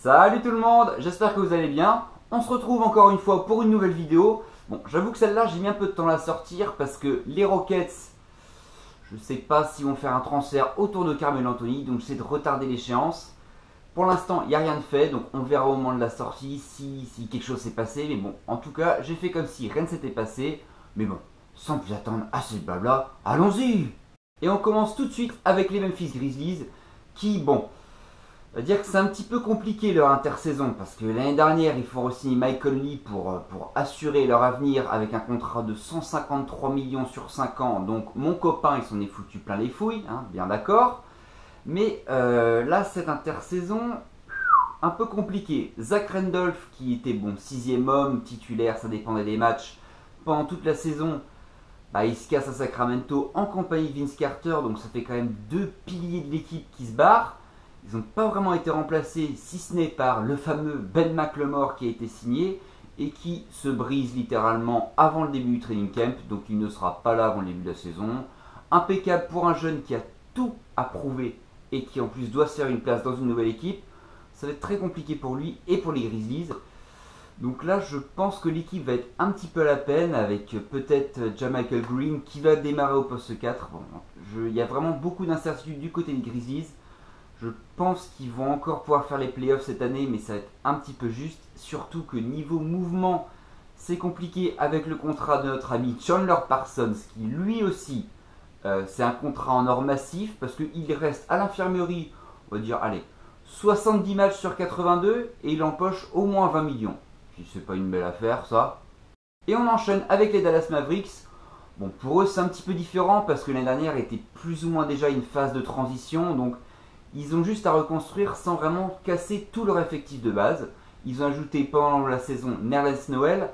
Salut tout le monde, j'espère que vous allez bien. On se retrouve encore une fois pour une nouvelle vidéo. Bon, j'avoue que celle-là, j'ai mis un peu de temps à la sortir parce que les Rockets, je ne sais pas s'ils vont faire un transfert autour de Carmelo Anthony, donc j'essaie de retarder l'échéance. Pour l'instant, il n'y a rien de fait, donc on verra au moment de la sortie si quelque chose s'est passé. Mais bon, en tout cas, j'ai fait comme si rien ne s'était passé. Mais bon, sans plus attendre à ce blabla, allons-y! Et on commence tout de suite avec les Memphis Grizzlies qui, bon, on va dire que c'est un petit peu compliqué leur intersaison parce que l'année dernière ils font re-signer Mike Conley pour assurer leur avenir avec un contrat de 153 millions sur 5 ans. Donc mon copain il s'en est foutu plein les fouilles, hein, bien d'accord. Mais là cette intersaison un peu compliquée. Zach Randolph qui était bon 6e homme, titulaire, ça dépendait des matchs pendant toute la saison. Bah, il se casse à Sacramento en compagnie de Vince Carter, donc ça fait quand même deux piliers de l'équipe qui se barrent. Ils n'ont pas vraiment été remplacés, si ce n'est par le fameux Ben McLemore qui a été signé et qui se brise littéralement avant le début du training camp, donc il ne sera pas là avant le début de la saison. Impeccable pour un jeune qui a tout à prouver et qui en plus doit se faire une place dans une nouvelle équipe. Ça va être très compliqué pour lui et pour les Grizzlies. Donc là, je pense que l'équipe va être un petit peu à la peine avec peut-être Jamichael Green qui va démarrer au poste 4. Bon, il y a vraiment beaucoup d'incertitudes du côté des Grizzlies. Je pense qu'ils vont encore pouvoir faire les playoffs cette année, mais ça va être un petit peu juste. Surtout que niveau mouvement, c'est compliqué avec le contrat de notre ami Chandler Parsons, qui lui aussi, c'est un contrat en or massif, parce qu'il reste à l'infirmerie, on va dire, allez, 70 matchs sur 82, et il empoche au moins 20 millions. Si c'est pas une belle affaire, ça. Et on enchaîne avec les Dallas Mavericks. Bon, pour eux, c'est un petit peu différent, parce que l'année dernière était plus ou moins déjà une phase de transition, donc ils ont juste à reconstruire sans vraiment casser tout leur effectif de base. Ils ont ajouté pendant la saison Nerlens Noel.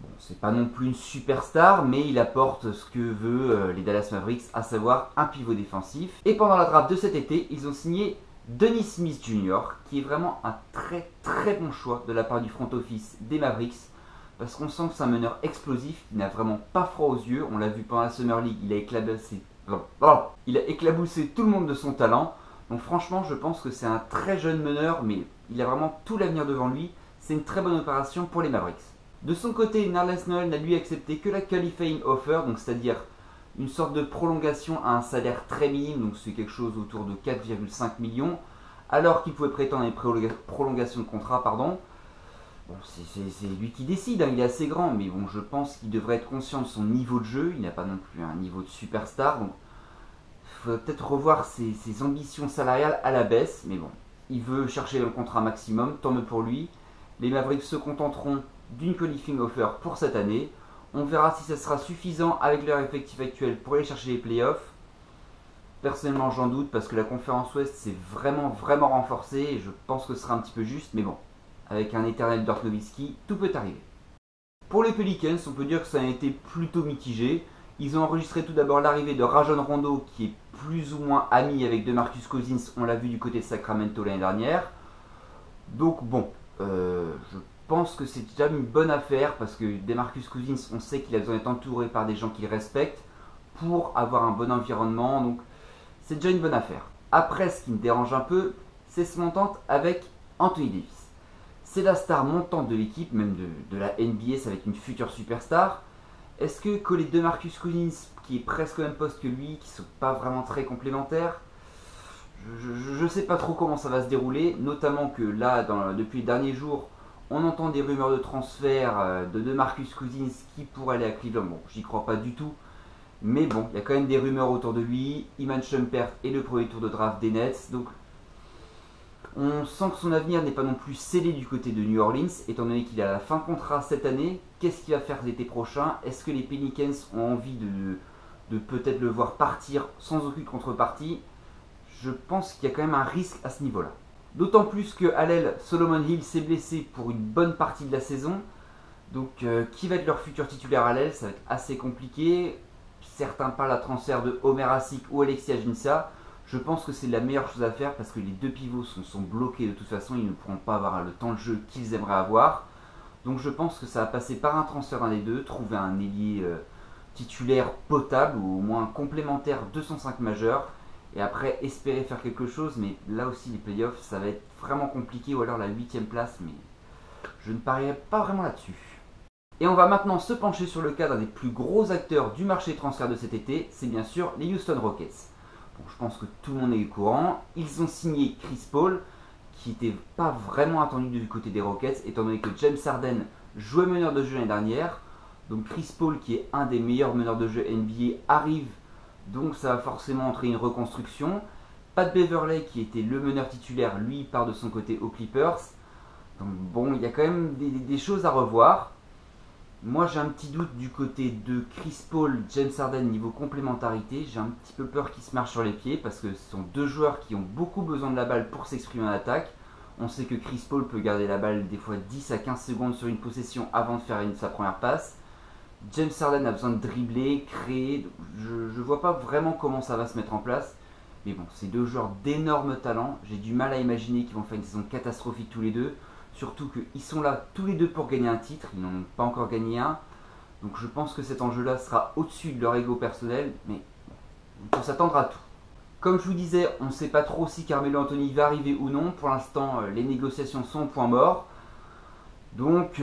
Bon, c'est pas non plus une superstar, mais il apporte ce que veut les Dallas Mavericks, à savoir un pivot défensif. Et pendant la draft de cet été, ils ont signé Dennis Smith Jr., qui est vraiment un très très bon choix de la part du front office des Mavericks, parce qu'on sent que c'est un meneur explosif qui n'a vraiment pas froid aux yeux. On l'a vu pendant la Summer League, il a éclaboussé tout le monde de son talent. Donc franchement, je pense que c'est un très jeune meneur, mais il a vraiment tout l'avenir devant lui. C'est une très bonne opération pour les Mavericks. De son côté, Nerlens Noel n'a lui accepté que la qualifying offer, donc c'est-à-dire une sorte de prolongation à un salaire très minime, donc c'est quelque chose autour de 4,5 millions, alors qu'il pouvait prétendre à une prolongation de contrat, pardon. Bon, c'est lui qui décide, hein, il est assez grand, mais bon, je pense qu'il devrait être conscient de son niveau de jeu. Il n'a pas non plus un niveau de superstar, donc il faudrait peut-être revoir ses ambitions salariales à la baisse. Mais bon, il veut chercher le contrat maximum, tant mieux pour lui. Les Mavericks se contenteront d'une qualifying offer pour cette année. On verra si ça sera suffisant avec leur effectif actuel pour aller chercher les playoffs. Personnellement, j'en doute parce que la conférence Ouest s'est vraiment renforcée et je pense que ce sera un petit peu juste, mais bon. Avec un éternel Dirk Nowitzki, tout peut arriver. Pour les Pelicans, on peut dire que ça a été plutôt mitigé. Ils ont enregistré tout d'abord l'arrivée de Rajon Rondo, qui est plus ou moins ami avec DeMarcus Cousins, on l'a vu du côté de Sacramento l'année dernière. Donc bon, je pense que c'est déjà une bonne affaire, parce que DeMarcus Cousins, on sait qu'il a besoin d'être entouré par des gens qu'il respecte pour avoir un bon environnement, donc c'est déjà une bonne affaire. Après, ce qui me dérange un peu, c'est son entente avec Anthony Davis. C'est la star montante de l'équipe, même de la NBA, ça va être une future superstar. Est-ce que coller DeMarcus Cousins, qui est presque au même poste que lui, qui ne sont pas vraiment très complémentaires, je ne sais pas trop comment ça va se dérouler, notamment que là, depuis les derniers jours, on entend des rumeurs de transfert de DeMarcus Cousins qui pourrait aller à Cleveland. Bon, j'y crois pas du tout, mais bon, il y a quand même des rumeurs autour de lui. Iman Shumpert est le premier tour de draft des Nets, donc on sent que son avenir n'est pas non plus scellé du côté de New Orleans, étant donné qu'il est à la fin de contrat cette année. Qu'est-ce qu'il va faire l'été prochain? Est-ce que les Pelicans ont envie de peut-être le voir partir sans aucune contrepartie? Je pense qu'il y a quand même un risque à ce niveau-là. D'autant plus que à l'aile, Solomon Hill s'est blessé pour une bonne partie de la saison. Donc qui va être leur futur titulaire à l'aile? Ça va être assez compliqué. Certains parlent à transfert de Omer Asik ou Alexis Ajinça. Je pense que c'est la meilleure chose à faire parce que les deux pivots sont bloqués de toute façon, ils ne pourront pas avoir le temps de jeu qu'ils aimeraient avoir. Donc je pense que ça va passer par un transfert d'un des deux, trouver un ailier titulaire potable ou au moins complémentaire de son 5 majeur et après espérer faire quelque chose. Mais là aussi les playoffs ça va être vraiment compliqué, ou alors la 8ème place, mais je ne parierai pas vraiment là-dessus. Et on va maintenant se pencher sur le cas d'un des plus gros acteurs du marché des transferts de cet été, c'est bien sûr les Houston Rockets. Bon, je pense que tout le monde est au courant, ils ont signé Chris Paul, qui n'était pas vraiment attendu du côté des Rockets, étant donné que James Harden jouait meneur de jeu l'année dernière. Donc Chris Paul, qui est un des meilleurs meneurs de jeu NBA, arrive, donc ça va forcément entraîner une reconstruction. Pat Beverley, qui était le meneur titulaire, lui part de son côté aux Clippers. Donc bon, il y a quand même des choses à revoir. Moi j'ai un petit doute du côté de Chris Paul, James Harden niveau complémentarité. J'ai un petit peu peur qu'ils se marchent sur les pieds parce que ce sont deux joueurs qui ont beaucoup besoin de la balle pour s'exprimer en attaque. On sait que Chris Paul peut garder la balle des fois 10 à 15 secondes sur une possession avant de faire sa première passe. James Harden a besoin de dribbler, créer. Je vois pas vraiment comment ça va se mettre en place. Mais bon, c'est deux joueurs d'énormes talents. J'ai du mal à imaginer qu'ils vont faire une saison catastrophique tous les deux. Surtout qu'ils sont là tous les deux pour gagner un titre. Ils n'en ont pas encore gagné un. Donc je pense que cet enjeu-là sera au-dessus de leur ego personnel. Mais on peut s'attendre à tout. Comme je vous disais, on ne sait pas trop si Carmelo Anthony va arriver ou non. Pour l'instant, les négociations sont au point mort. Donc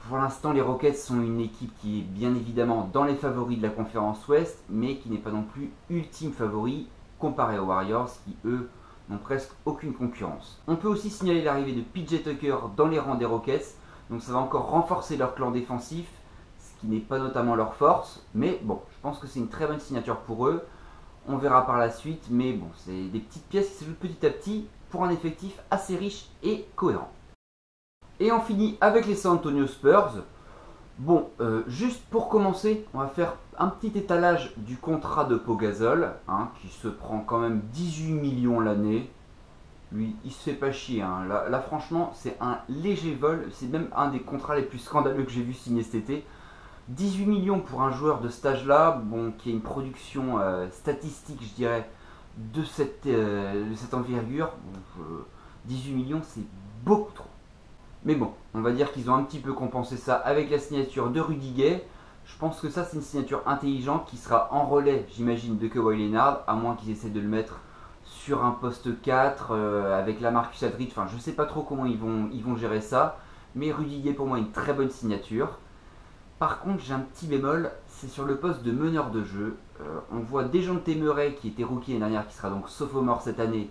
pour l'instant, les Rockets sont une équipe qui est bien évidemment dans les favoris de la conférence Ouest, mais qui n'est pas non plus ultime favori comparé aux Warriors qui, eux, n'ont presque aucune concurrence. On peut aussi signaler l'arrivée de PJ Tucker dans les rangs des Rockets, donc ça va encore renforcer leur clan défensif, ce qui n'est pas notamment leur force, mais bon, je pense que c'est une très bonne signature pour eux. On verra par la suite, mais bon, c'est des petites pièces qui s'ajoutent petit à petit pour un effectif assez riche et cohérent. Et on finit avec les San Antonio Spurs. Bon, juste pour commencer, on va faire un petit étalage du contrat de Pau Gasol, qui se prend quand même 18 millions l'année. Lui, il se fait pas chier. Là, franchement, c'est un léger vol. C'est même un des contrats les plus scandaleux que j'ai vu signer cet été. 18 millions pour un joueur de cet âge-là, bon, qui a une production statistique, je dirais, de cette envergure. 18 millions, c'est beaucoup trop. Mais bon, on va dire qu'ils ont un petit peu compensé ça avec la signature de Rudy Gay. Je pense que ça, c'est une signature intelligente qui sera en relais, j'imagine, de Kawhi Leonard, à moins qu'ils essaient de le mettre sur un poste 4 avec la Marcus Aldridge. Enfin, je sais pas trop comment ils vont gérer ça. Mais Rudy Gay, pour moi, est une très bonne signature. Par contre, j'ai un petit bémol, c'est sur le poste de meneur de jeu. On voit Dejounte Murray, qui était rookie l'année dernière, qui sera donc sophomore cette année.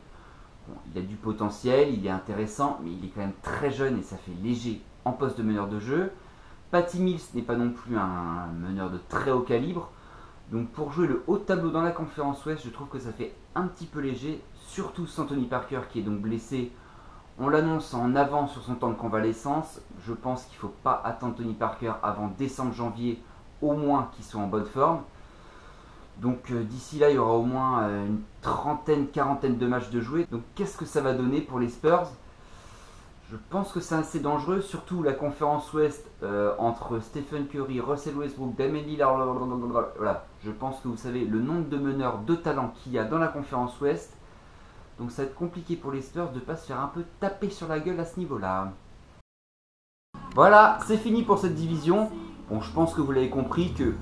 Bon, il a du potentiel, il est intéressant, mais il est quand même très jeune et ça fait léger en poste de meneur de jeu. Patty Mills n'est pas non plus un meneur de très haut calibre. Donc pour jouer le haut de tableau dans la conférence Ouest, je trouve que ça fait un petit peu léger. Surtout sans Tony Parker qui est donc blessé. On l'annonce en avant sur son temps de convalescence. Je pense qu'il ne faut pas attendre Tony Parker avant décembre-janvier, au moins qu'il soit en bonne forme. Donc d'ici là, il y aura au moins une trentaine, quarantaine de matchs de jouer. Donc qu'est-ce que ça va donner pour les Spurs? Je pense que c'est assez dangereux, surtout la conférence Ouest entre Stephen Curry, Russell Westbrook, Damian Lillard. Voilà, je pense que vous savez le nombre de meneurs de talent qu'il y a dans la conférence Ouest. Donc ça va être compliqué pour les Spurs de ne pas se faire un peu taper sur la gueule à ce niveau-là. Voilà, c'est fini pour cette division. Bon, je pense que vous l'avez compris que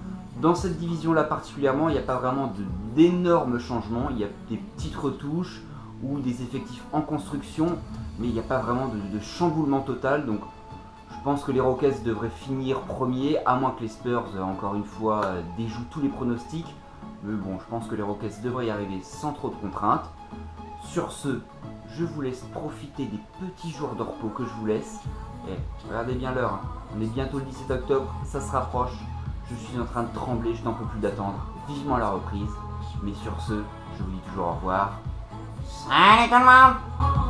dans cette division-là particulièrement, il n'y a pas vraiment d'énormes changements. Il y a des petites retouches ou des effectifs en construction, mais il n'y a pas vraiment de chamboulement total. Donc je pense que les Rockets devraient finir premier, à moins que les Spurs, encore une fois, déjouent tous les pronostics. Mais bon, je pense que les Rockets devraient y arriver sans trop de contraintes. Sur ce, je vous laisse profiter des petits jours de repos que je vous laisse. Et regardez bien l'heure, on est bientôt le 17 octobre, ça se rapproche. Je suis en train de trembler, je n'en peux plus d'attendre. Vivement la reprise. Mais sur ce, je vous dis toujours au revoir. Salut tout le monde!